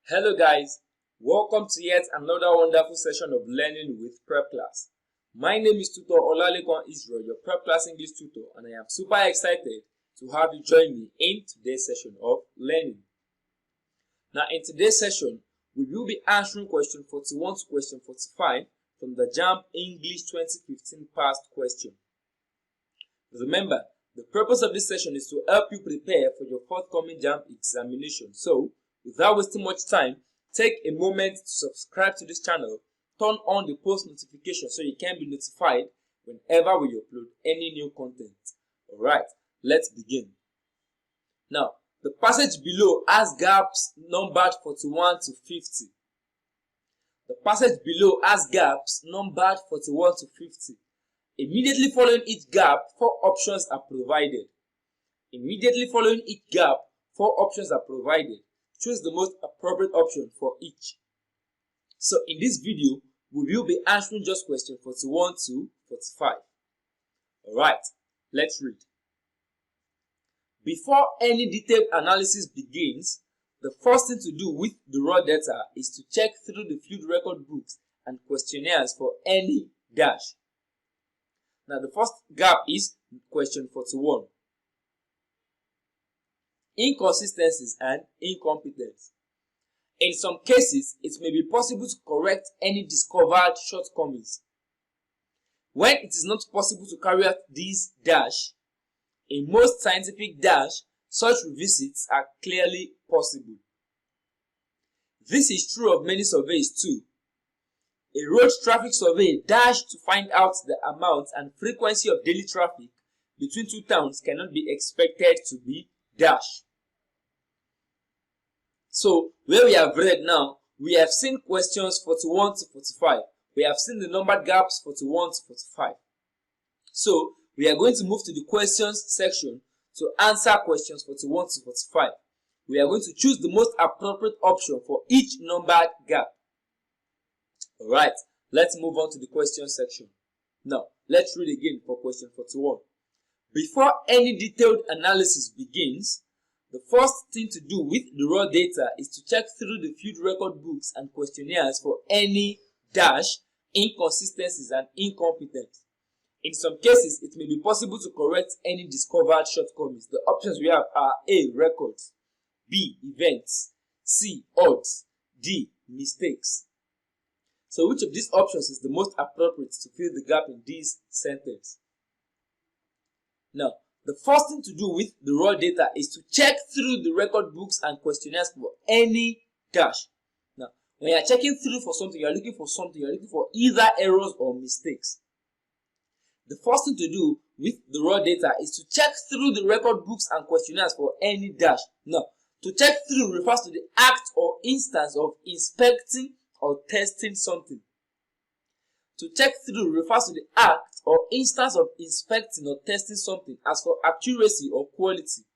Hello guys, welcome to yet another wonderful session of learning with Prepclass. My name is Tutor Olalekan Israel, your Prepclass English tutor, and I am super excited to have you join me in today's session of learning. Now in today's session, we will be answering question 41 to question 45 from the Jamb English 2015 past question. Remember, the purpose of this session is to help you prepare for your forthcoming Jamb examination. So, without wasting much time, take a moment to subscribe to this channel, turn on the post notification so you can be notified whenever we upload any new content. Alright, let's begin. Now, the passage below has gaps numbered 41 to 50. The passage below has gaps numbered 41 to 50. Immediately following each gap, 4 options are provided. Immediately following each gap, 4 options are provided. Choose the most appropriate option for each. So in this video, we will be answering just question 41 to 45. Alright, let's read. Before any detailed analysis begins, the first thing to do with the raw data is to check through the field record books and questionnaires for any dash. Now the first gap is question 41. Inconsistencies and incompetence. In some cases, it may be possible to correct any discovered shortcomings. When it is not possible to carry out these dash, in most scientific dash, such revisits are clearly possible. This is true of many surveys too. A road traffic survey dash to find out the amount and frequency of daily traffic between two towns cannot be expected to be dash. So, where we have read now, we have seen questions 41 to 45. We have seen the numbered gaps 41 to 45. So, we are going to move to the questions section to answer questions 41 to 45. We are going to choose the most appropriate option for each numbered gap. Alright, let's move on to the question section. Now, let's read again for question 41. Before any detailed analysis begins, the first thing to do with the raw data is to check through the field record books and questionnaires for any dash, inconsistencies and incompetence. In some cases, it may be possible to correct any discovered shortcomings. The options we have are A. Records, B. Events, C. Odds, D. Mistakes. So which of these options is the most appropriate to fill the gap in this sentence? Now, the first thing to do with the raw data is to check through the record books and questionnaires for any dash. Now, when you are checking through for something, you are looking for something, you are looking for either errors or mistakes. The first thing to do with the raw data is to check through the record books and questionnaires for any dash. Now, to check through refers to the act or instance of inspecting or testing something. To check through refers to the act or instance of inspecting or testing something as for accuracy or quality.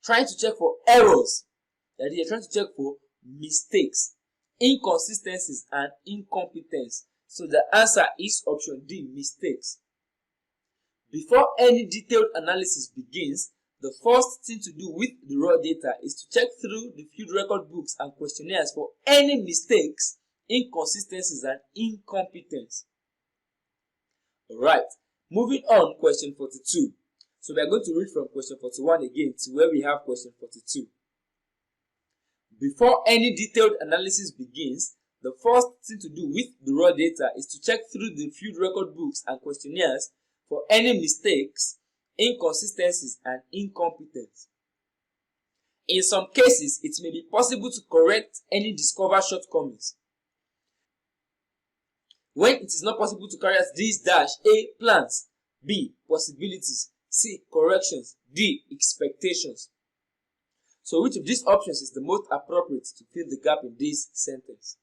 Trying to check for errors, that is, you're trying to check for mistakes, inconsistencies and incompetence. So the answer is option D, mistakes. Before any detailed analysis begins, the first thing to do with the raw data is to check through the field record books and questionnaires for any mistakes, inconsistencies and incompetence. Alright, moving on, question 42. So we are going to read from question 41 again to where we have question 42. Before any detailed analysis begins, the first thing to do with the raw data is to check through the field record books and questionnaires for any mistakes, inconsistencies and incompetence. In some cases, it may be possible to correct any discovered shortcomings. When it is not possible to carry out these dash, A. Plans, B. Possibilities, C. Corrections, D. Expectations. So which of these options is the most appropriate to fill the gap in this sentence?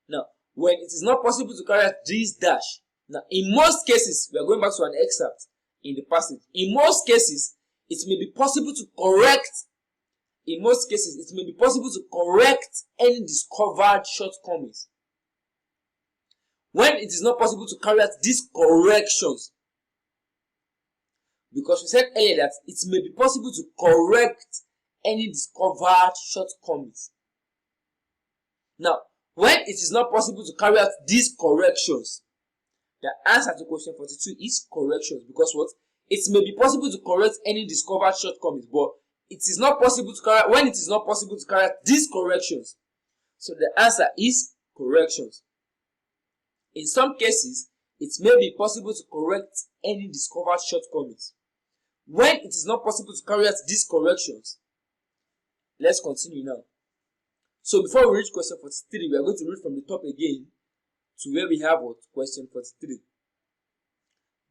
Now, when it is not possible to carry out these dash, now in most cases, we are going back to an excerpt in the passage. In most cases, it may be possible to correct. In most cases, it may be possible to correct any discovered shortcomings. When it is not possible to carry out these corrections, because we said earlier that it may be possible to correct any discovered shortcomings. Now, when it is not possible to carry out these corrections, the answer to question 42 is corrections, because what? It may be possible to correct any discovered shortcomings, but it is not possible to carry out, when it is not possible to carry out these corrections. So the answer is corrections. In some cases, it may be possible to correct any discovered shortcomings. When it is not possible to carry out these corrections, let's continue now. So before we reach question 43, we are going to read from the top again to where we have what? Question 43.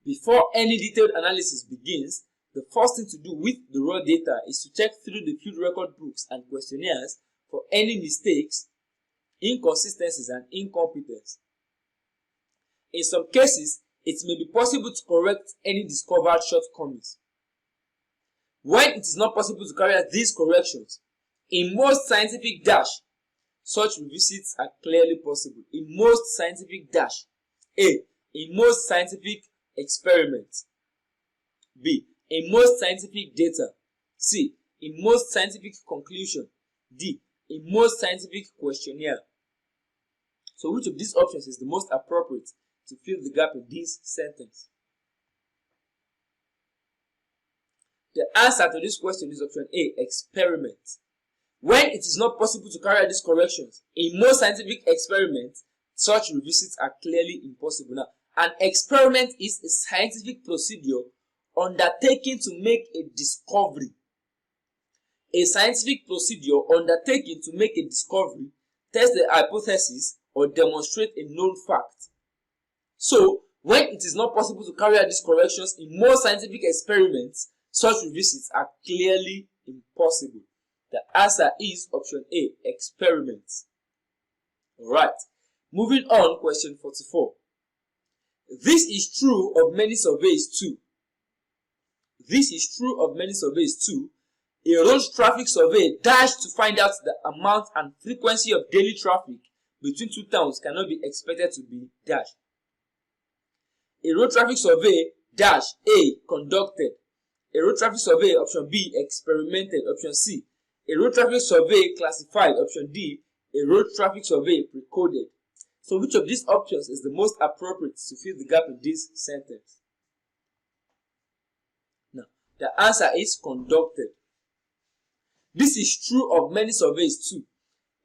Before any detailed analysis begins, the first thing to do with the raw data is to check through the field record books and questionnaires for any mistakes, inconsistencies, and incompetence. In some cases, it may be possible to correct any discovered shortcomings. When it is not possible to carry out these corrections, in most scientific such revisits are clearly possible. In most scientific A. In most scientific experiments. B. In most scientific data. C. In most scientific conclusion. D. In most scientific questionnaire. So which of these options is the most appropriate to fill the gap in this sentence? The answer to this question is option A, experiment. When it is not possible to carry out these corrections, in most scientific experiments, such revisits are clearly impossible. Now, an experiment is a scientific procedure undertaken to make a discovery. A scientific procedure undertaken to make a discovery, test the hypothesis, or demonstrate a known fact. So, when it is not possible to carry out these corrections in most scientific experiments, such revisits are clearly impossible. The answer is option A, experiments. Alright, moving on, question 44. This is true of many surveys too. This is true of many surveys too. A road traffic survey dashed to find out the amount and frequency of daily traffic between two towns cannot be expected to be dashed. A road traffic survey dash A, conducted. A road traffic survey, option B, experimented. Option C, a road traffic survey classified. Option D, a road traffic survey pre-coded. So which of these options is the most appropriate to fill the gap in this sentence? Now, the answer is conducted. This is true of many surveys too.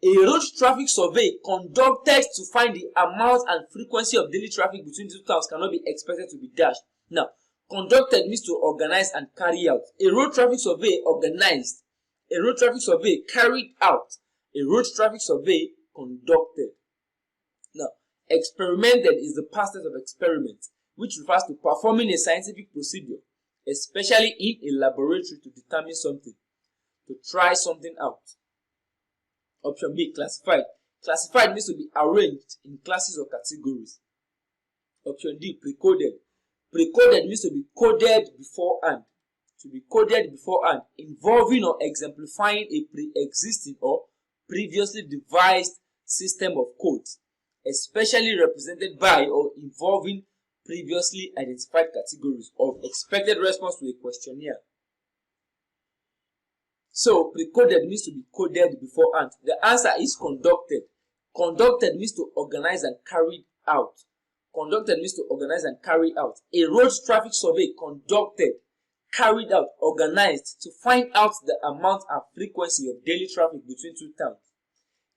A road traffic survey conducted to find the amount and frequency of daily traffic between two towns cannot be expected to be dashed. Now, conducted means to organize and carry out. A road traffic survey organized. A road traffic survey carried out. A road traffic survey conducted. Now, experimented is the past tense of experiment, which refers to performing a scientific procedure, especially in a laboratory to determine something, to try something out. Option B, classified. Classified means to be arranged in classes or categories. Option D, pre-coded. Pre-coded means to be coded beforehand. To be coded beforehand, involving or exemplifying a pre-existing or previously devised system of codes, especially represented by or involving previously identified categories of expected response to a questionnaire. So, pre-coded means to be coded beforehand. The answer is conducted. Conducted means to organize and carry out. Conducted means to organize and carry out. A road traffic survey conducted, carried out, organized to find out the amount and frequency of daily traffic between two towns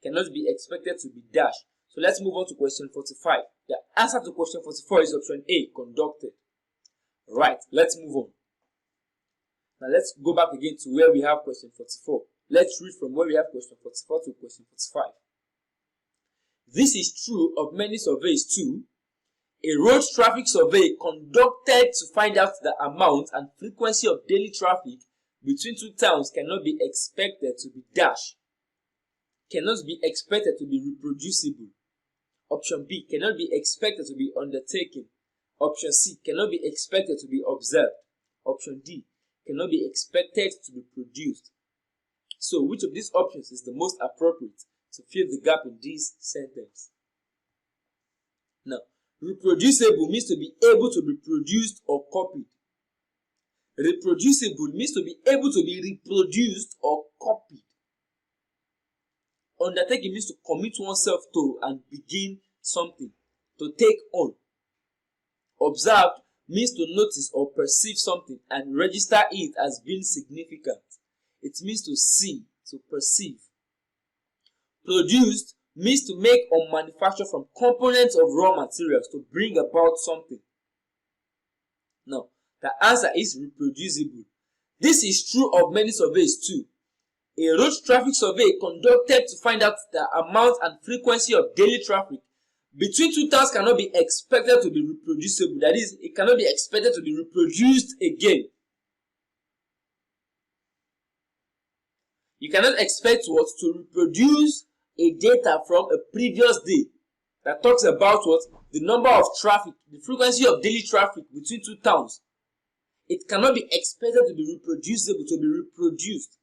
cannot be expected to be dashed. So let's move on to question 45. The answer to question 44 is option A, conducted. Right, let's move on. Now let's go back again to where we have question 44. Let's read from where we have question 44 to question 45. This is true of many surveys too. A road traffic survey conducted to find out the amount and frequency of daily traffic between two towns cannot be expected to be dashed. Cannot be expected to be reproducible. Option B, cannot be expected to be undertaken. Option C, cannot be expected to be observed. Option D, cannot be expected to be produced. So, which of these options is the most appropriate to fill the gap in this sentence? Now, reproducible means to be able to be produced or copied. Reproducible means to be able to be reproduced or undertake means to commit oneself to and begin something, to take on. Observed means to notice or perceive something and register it as being significant. It means to see, to perceive. Produced means to make or manufacture from components of raw materials to bring about something. Now, the answer is reproducible. This is true of many surveys too. A road traffic survey conducted to find out the amount and frequency of daily traffic between two towns cannot be expected to be reproducible. That is, it cannot be expected to be reproduced again. You cannot expect what? To reproduce a data from a previous day that talks about what? The number of traffic, the frequency of daily traffic between two towns. It cannot be expected to be reproducible, to be reproduced.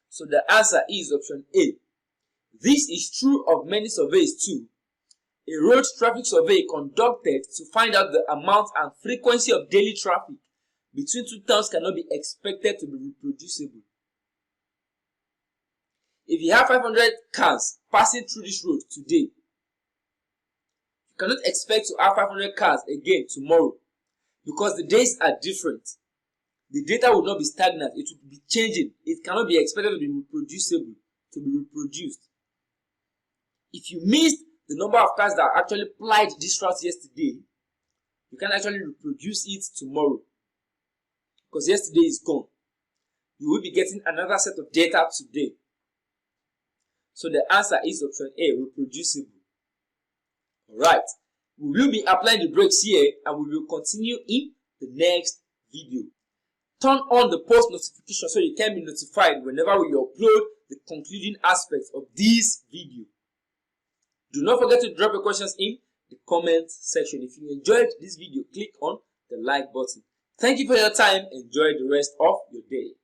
So the answer is option A. This is true of many surveys too. A road traffic survey conducted to find out the amount and frequency of daily traffic between two towns cannot be expected to be reproducible. If you have 500 cars passing through this road today, you cannot expect to have 500 cars again tomorrow because the days are different. The data will not be stagnant, it will be changing. It cannot be expected to be reproducible, to be reproduced. If you missed the number of cars that actually plied this route yesterday, you can actually reproduce it tomorrow because yesterday is gone. You will be getting another set of data today. So the answer is option A, reproducible. Alright, we will be applying the breaks here and we will continue in the next video. Turn on the post notification so you can be notified whenever we upload the concluding aspects of this video. Do not forget to drop your questions in the comment section. If you enjoyed this video, click on the like button. Thank you for your time. Enjoy the rest of your day.